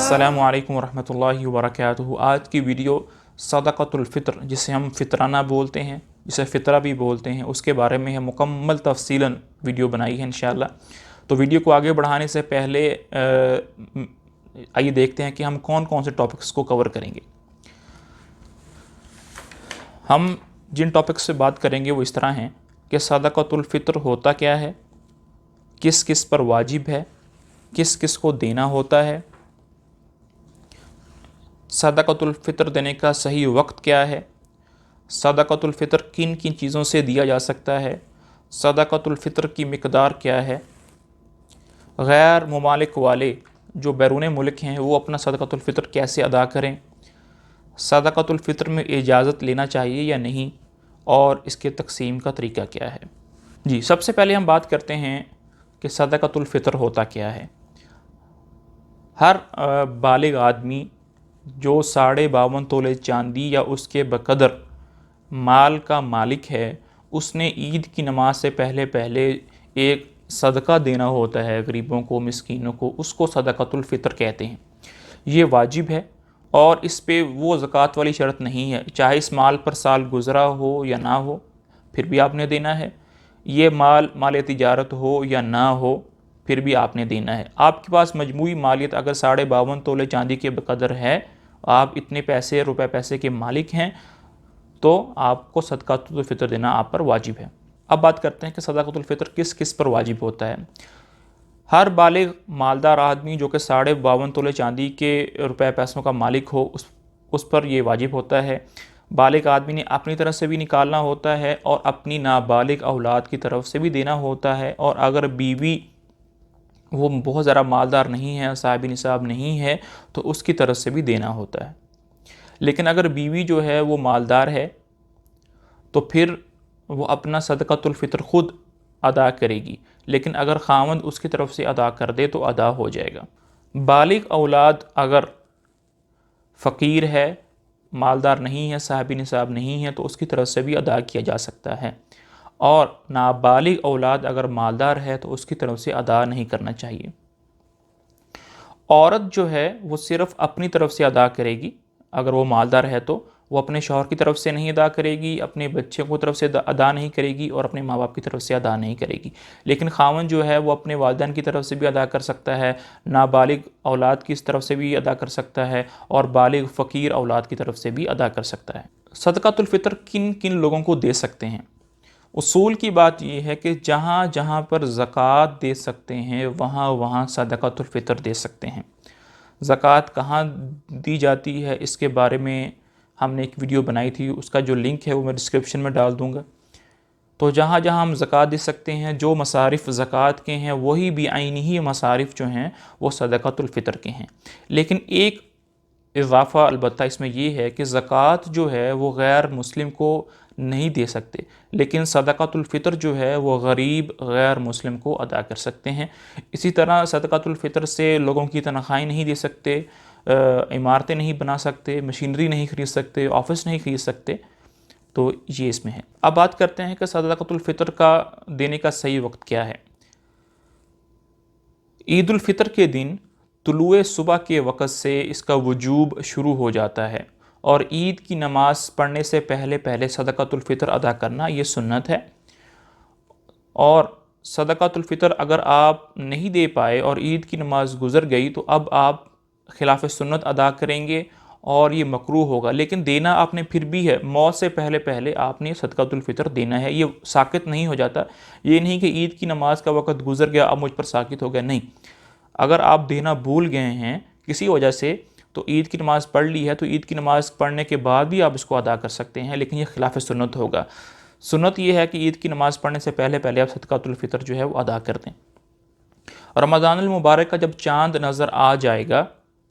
अस्सलामु अलैकुम वरहमतुल्लाहि वबरकातुहू। आज की वीडियो सदक़तुल फ़ितर, जिसे हम फ़ितराना बोलते हैं, जिसे फ़ितरा भी बोलते हैं, उसके बारे में है मुकम्मल तफ़सीलन वीडियो बनाई है इंशाअल्लाह। तो वीडियो को आगे बढ़ाने से पहले आइए देखते हैं कि हम कौन कौन से टॉपिक्स को कवर करेंगे। हम जिन टॉपिक्स से बात करेंगे वो इस तरह हैं कि सदक़तुल फ़ितर होता क्या है, किस किस पर वाजिब है, किस किस को देना होता है, सदक़तुल फ़ितर देने का सही वक्त क्या है, सदक़तुल फ़ितर किन किन चीज़ों से दिया जा सकता है, सदक़तुल फ़ितर की मिक़दार क्या है, गैर ममालिक वाले जो बैरून मुल्क हैं वो अपना सदक़तुल फ़ितर कैसे अदा करें, सदक़तुल फ़ितर में इजाज़त लेना चाहिए या नहीं, और इसके तक़सीम का तरीका क्या है। जी, सबसे पहले हम बात करते हैं कि सदक़तुल फ़ितर होता क्या है। हर बालिग आदमी जो 52.5 तोले चांदी या उसके बकदर माल का मालिक है, उसने ईद की नमाज से पहले पहले एक सदका देना होता है गरीबों को, मिस्कीनों को, उसको सदक़तुल फ़ितर कहते हैं। ये वाजिब है और इस पे वो ज़कात वाली शर्त नहीं है, चाहे इस माल पर साल गुज़रा हो या ना हो फिर भी आपने देना है, ये माल तिजारत हो या ना हो फिर भी आपने देना है। आपके पास मजमूई मालियत अगर 52.5 तोले चांदी के बकदर है, आप इतने रुपए पैसे के मालिक हैं, तो आपको सदक़तुल फ़ितर देना आप पर वाजिब है। अब बात करते हैं कि सदक़तुल फ़ितर किस किस पर वाजिब होता है। हर बालिग मालदार आदमी जो कि 52.5 तोले चांदी के रुपए पैसों का मालिक हो, उस पर यह वाजिब होता है। बालिग आदमी ने अपनी तरफ से भी निकालना होता है और अपनी नाबालिग औलाद की तरफ से भी देना होता है, और अगर बीवी वो बहुत ज़्यादा मालदार नहीं है, साहिब निसाब नहीं है, तो उसकी तरफ से भी देना होता है। लेकिन अगर बीवी जो है वो मालदार है तो फिर वो अपना सदक़तुल फ़ितर ख़ुद अदा करेगी, लेकिन अगर ख़ावंद उसकी तरफ से अदा कर दे तो अदा हो जाएगा। बालिग औलाद अगर फ़कीर है, मालदार नहीं है, साहिब निसाब नहीं है, तो उसकी तरफ से भी अदा किया जा सकता है, और नाबालिग औलाद अगर मालदार है तो उसकी तरफ से अदा नहीं करना चाहिए। औरत जो है वो सिर्फ़ अपनी तरफ से अदा करेगी। अगर वो मालदार है तो वो अपने शौहर की तरफ से नहीं अदा करेगी, अपने बच्चे को तरफ से अदा नहीं करेगी, और अपने माँ बाप की तरफ से अदा नहीं करेगी। लेकिन ख़ावंद जो है वो अपने वालिदैन की तरफ से भी अदा कर सकता है, नाबालिग औलाद की तरफ से भी अदा कर सकता है, और बालिग फ़कीर औलाद की तरफ से भी अदा कर सकता है। सदक़तुल फ़ितर किन किन लोगों को दे सकते हैं। उसूल की बात यह है कि जहाँ जहाँ पर ज़कात दे सकते हैं वहाँ वहाँ सदक़तुल फ़ितर दे सकते हैं। ज़कात कहाँ दी जाती है इसके बारे में हमने एक वीडियो बनाई थी, उसका जो लिंक है वो मैं डिस्क्रिप्शन में डाल दूँगा। तो जहाँ जहाँ हम ज़कात दे सकते हैं, जो मसारिफ़ ज़कात के हैं वही बेआइनी ही मसारिफ़ जो हैं वो सदक़तुल फ़ितर के हैं। लेकिन एक इज़ाफ़ा अलबत्ता इसमें ये है कि ज़कात जो है वो गैर मुस्लिम को नहीं दे सकते, लेकिन सदक़तुल फ़ितर जो है वो गरीब गैर मुस्लिम को अदा कर सकते हैं। इसी तरह सदक़तुल फ़ितर से लोगों की तनख़्वाहें नहीं दे सकते, इमारतें नहीं बना सकते, मशीनरी नहीं ख़रीद सकते, ऑफ़िस नहीं ख़रीद सकते। तो ये इसमें है। अब बात करते हैं कि सदक़तुल फ़ितर का देने का सही वक्त क्या है। ईद उल फ़ितर के दिन तुलुए सुबह के वक़्त से इसका वजूब शुरू हो जाता है, और ईद की नमाज़ पढ़ने से पहले पहले सदक़तुल फ़ितर अदा करना ये सुन्नत है। और सदक़तुल फ़ितर अगर आप नहीं दे पाए और ईद की नमाज़ गुज़र गई तो अब आप खिलाफ़ सुन्नत अदा करेंगे और ये मकरूह होगा, लेकिन देना आपने फिर भी है। मौत से पहले पहले आपने सदक़तुल फ़ितर देना है, ये साकित नहीं हो जाता। ये नहीं कि ईद की नमाज़ का वक़्त गुज़र गया अब मुझ पर साकित हो गया, नहीं। अगर आप देना भूल गए हैं किसी वजह से, तो ईद की नमाज़ पढ़ ली है तो ईद की नमाज़ पढ़ने के बाद भी आप इसको अदा कर सकते हैं, लेकिन यह खिलाफ़ सुन्नत होगा। सुन्नत यह है कि ईद की नमाज़ पढ़ने से पहले पहले आप सदक़तुल फ़ितर जो है वो अदा कर दें। रमज़ानुल मुबारक का जब चाँद नज़र आ जाएगा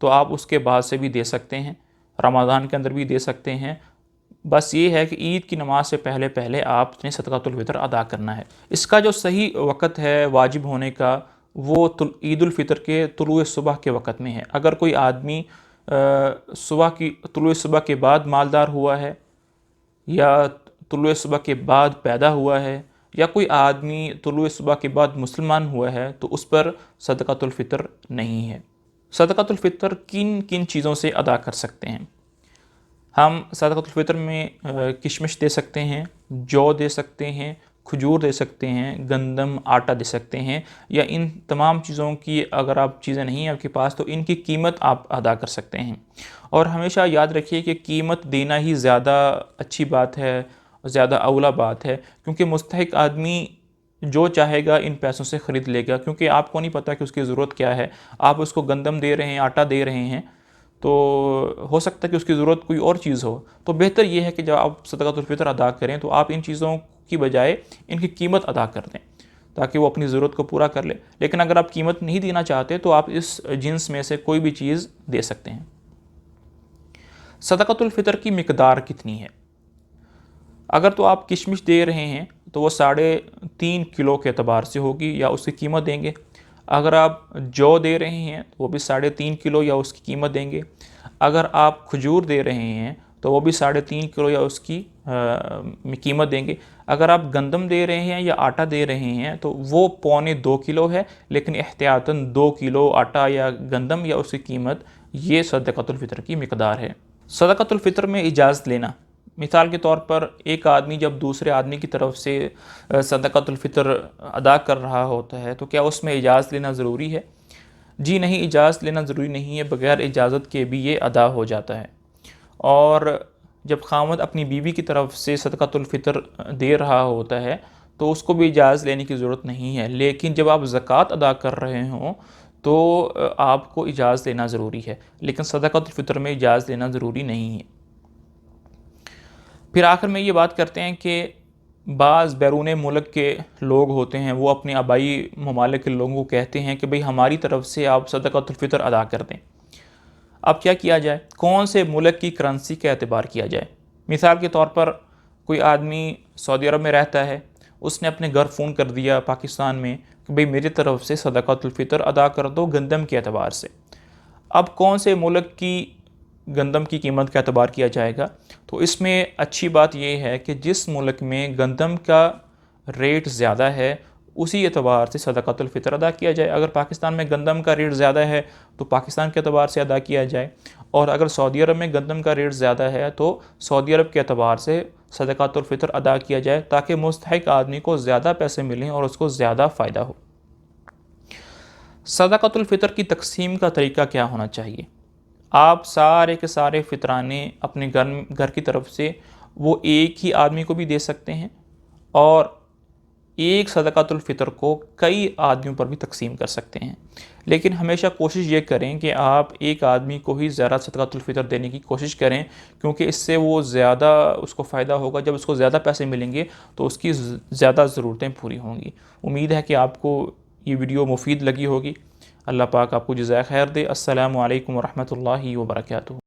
तो आप उसके बाद से भी दे सकते हैं, रमज़ान के अंदर भी दे सकते हैं। बस ये है कि ईद की नमाज़ से पहले पहले आपने सदक़तुल फ़ितर अदा करना है। इसका जो सही वक़्त है वाजिब होने का वो ईद उल फ़ितर के तुलुए सुबह के वक़्त में है। अगर कोई आदमी तुलुए सुबह के बाद मालदार हुआ है, या तुलुए सुबह के बाद पैदा हुआ है, या कोई आदमी तुलुए सुबह के बाद मुसलमान हुआ है, तो उस पर सदक़तुल फ़ितर नहीं है। सदक़तुल फ़ितर किन किन चीज़ों से अदा कर सकते हैं? हम सदक़तुल फ़ितर में किशमिश दे सकते हैं, जौ दे सकते हैं, खजूर दे सकते हैं, गंदम, आटा दे सकते हैं, या इन तमाम चीज़ों की अगर आप चीज़ें नहीं हैं आपके पास तो इनकी कीमत आप अदा कर सकते हैं। और हमेशा याद रखिए कि कीमत देना ही ज़्यादा अच्छी बात है, ज़्यादा औला बात है, क्योंकि मुस्तहिक आदमी जो चाहेगा इन पैसों से ख़रीद लेगा, क्योंकि आपको नहीं पता कि उसकी ज़रूरत क्या है। आप उसको गंदम दे रहे हैं, आटा दे रहे हैं, तो हो सकता है कि उसकी ज़रूरत कोई और चीज़ हो। तो बेहतर ये है कि जब आप सदक़तुल फ़ितर अदा करें तो आप इन चीज़ों की बजाय इनकी कीमत अदा कर दें, ताकि वो अपनी ज़रूरत को पूरा कर ले। लेकिन अगर आप कीमत नहीं देना चाहते तो आप इस जिन्स में से कोई भी चीज़ दे सकते हैं। सदक़तुल फ़ितर की मिक़दार कितनी है? अगर तो आप किशमिश दे रहे हैं तो वो 3.5 किलो के एतबार से होगी या उसकी कीमत देंगे। अगर आप जौ दे रहे हैं तो वो भी 3.5 किलो या उसकी कीमत देंगे। अगर आप खजूर दे रहे हैं तो वो भी 3.5 किलो या उसकी कीमत देंगे। अगर आप गंदम दे रहे हैं या आटा दे रहे हैं तो वो 1.25 किलो है, लेकिन एहतियातन 2 किलो आटा या गंदम या उसकी कीमत, ये सदक़तुल फ़ितर की मिक़दार है। सदक़तुल फ़ितर में इजाज़त लेना, मिसाल के तौर पर एक आदमी जब दूसरे आदमी की तरफ से सदक़तुल फ़ितर अदा कर रहा होता है तो क्या उसमें इजाज़त लेना ज़रूरी है? जी नहीं, इजाज़त लेना ज़रूरी नहीं है, बग़ैर इजाज़त के भी ये अदा हो जाता है। और जब ख़ावंद अपनी बीवी की तरफ से सदक़तुल फ़ितर दे रहा होता है तो उसको भी इजाज़त लेने की ज़रूरत नहीं है, लेकिन जब आप ज़कात अदा कर रहे हों तो आपको इजाज़त लेना ज़रूरी है, लेकिन सदक़तुल फ़ितर में इजाज़त लेना ज़रूरी नहीं है। फिर आखिर में ये बात करते हैं कि बाज़ बैरून मुल्क के लोग होते हैं, वो अपने आबाई ममालिक के लोगों को कहते हैं कि भाई हमारी तरफ से आप सदक़तुल फ़ितर अदा कर दें। अब क्या किया जाए? कौन से मुल्क की करेंसी का एतबार किया जाए? मिसाल के तौर पर कोई आदमी सऊदी अरब में रहता है, उसने अपने घर फ़ोन कर दिया पाकिस्तान में कि भाई मेरी तरफ से सदक़तुल फ़ितर अदा कर दो गंदम के एतबार से। अब कौन से मुल्क की गंदम की कीमत का एतबार किया जाएगा? तो इसमें अच्छी बात यह है कि जिस मुल्क में गंदम का रेट ज़्यादा है उसी एतबार से सदक़तुल फ़ितर अदा किया जाए। अगर पाकिस्तान में गंदम का रेट ज़्यादा है तो पाकिस्तान के एतबार से अदा किया जाए, और अगर सऊदी अरब में गंदम का रेट ज़्यादा है तो सऊदी अरब के एतबार से सदक़तुल फ़ितर अदा किया जाए, ताकि मुस्तहिक आदमी को ज़्यादा पैसे मिलें और उसको ज़्यादा फ़ायदा हो। सदक़तुल फ़ितर की तक़सीम का तरीका क्या होना चाहिए? आप सारे के सारे फ़ितराने अपने घर की तरफ से वो एक ही आदमी को भी दे सकते हैं, और एक सदक़तुल फ़ितर को कई आदमियों पर भी तक़सीम कर सकते हैं। लेकिन हमेशा कोशिश ये करें कि आप एक आदमी को ही ज़्यादा सदक़तुल फ़ितर देने की कोशिश करें, क्योंकि इससे वो ज़्यादा उसको फ़ायदा होगा। जब उसको ज़्यादा पैसे मिलेंगे तो उसकी ज़्यादा ज़रूरतें पूरी होंगी। उम्मीद है कि आपको ये वीडियो मुफ़ीद लगी होगी। अल्लाह पाक आपको जज़ाए खैर दे। अस्सलामु अलैकुम व रहमतुल्लाहि व बरकातुहू।